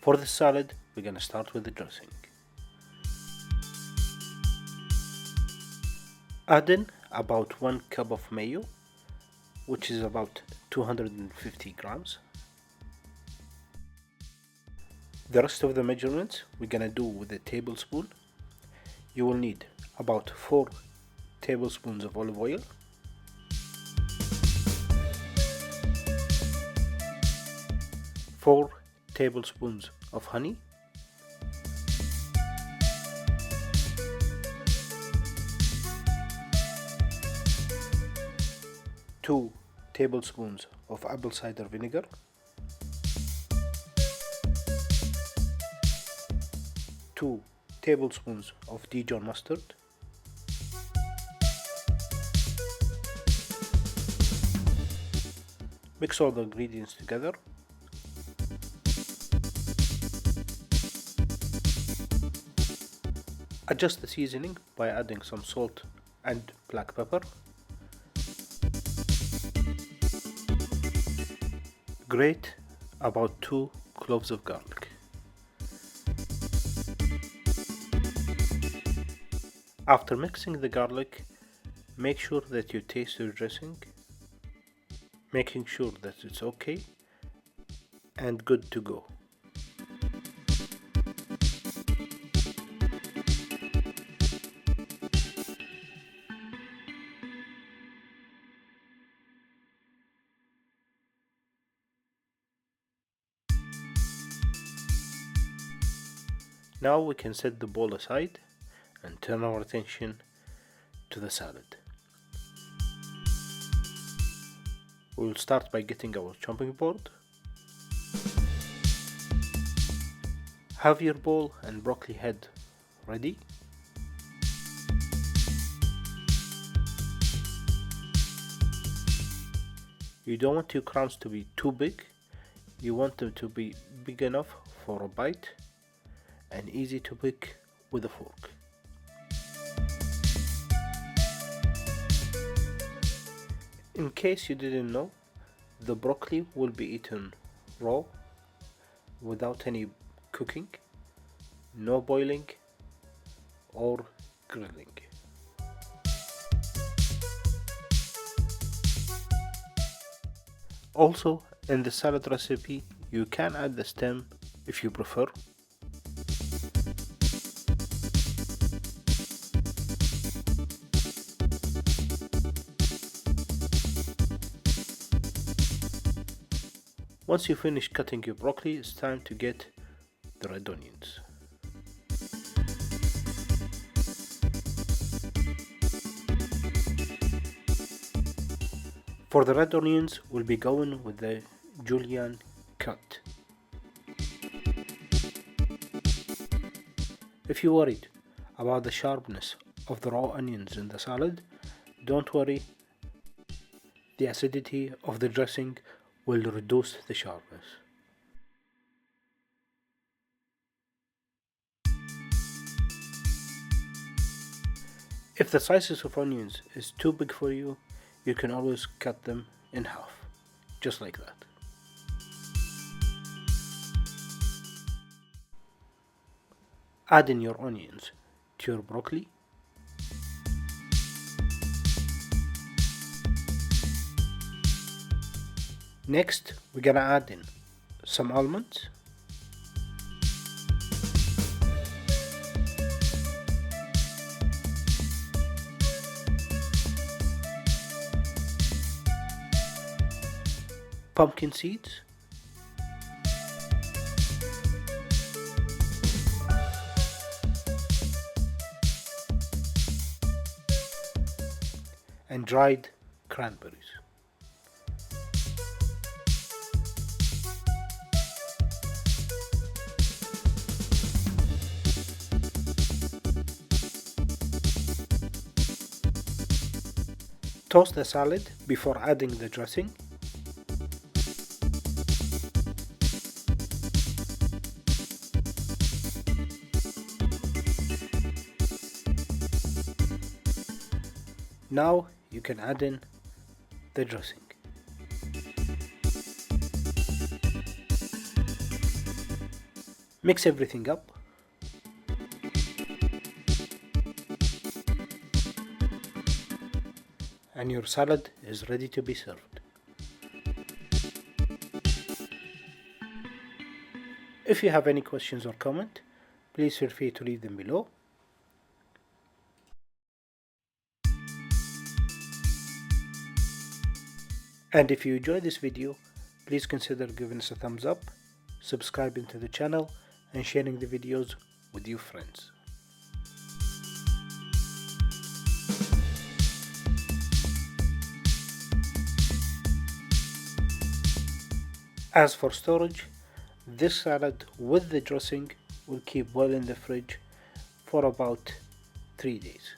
For the salad, we're gonna start with the dressing. Add in about 1 cup of mayo, which is about 250 grams. The rest of the measurements we're gonna do with a tablespoon. You will need about 4 tablespoons of olive oil, 4 tablespoons of honey, 2 tablespoons of apple cider vinegar, 2 tablespoons of Dijon mustard, mix all the ingredients together. Adjust the seasoning by adding some salt and black pepper. Grate about 2 cloves of garlic. After mixing the garlic, make sure that you taste your dressing, making sure that it's okay and good to go. Now we can set the bowl aside and turn our attention to the salad. We will start by getting our chopping board. Have your bowl and broccoli head ready. You don't want your crowns to be too big. You want them to be big enough for a bite and easy to pick with a fork. In case you didn't know, the broccoli will be eaten raw, without any cooking, no boiling or grilling. Also, in the salad recipe, you can add the stem if you prefer. Once you finish cutting your broccoli, it's time to get the red onions. For the red onions, we'll be going with the julienne cut. If you're worried about the sharpness of the raw onions in the salad, don't worry. The acidity of the dressing will reduce the sharpness. If the slices of onions is too big for you, you can always cut them in half, just like that. Add in your onions to your broccoli. Next, we're gonna add in some almonds, pumpkin seeds, and dried cranberries. Toast the salad before adding the dressing. Now you can add in the dressing. Mix everything up. And your salad is ready to be served. If you have any questions or comment, please feel free to leave them below. And if you enjoyed this video, please consider giving us a thumbs up, subscribing to the channel, and sharing the videos with your friends. As for storage, this salad with the dressing will keep well in the fridge for about 3 days.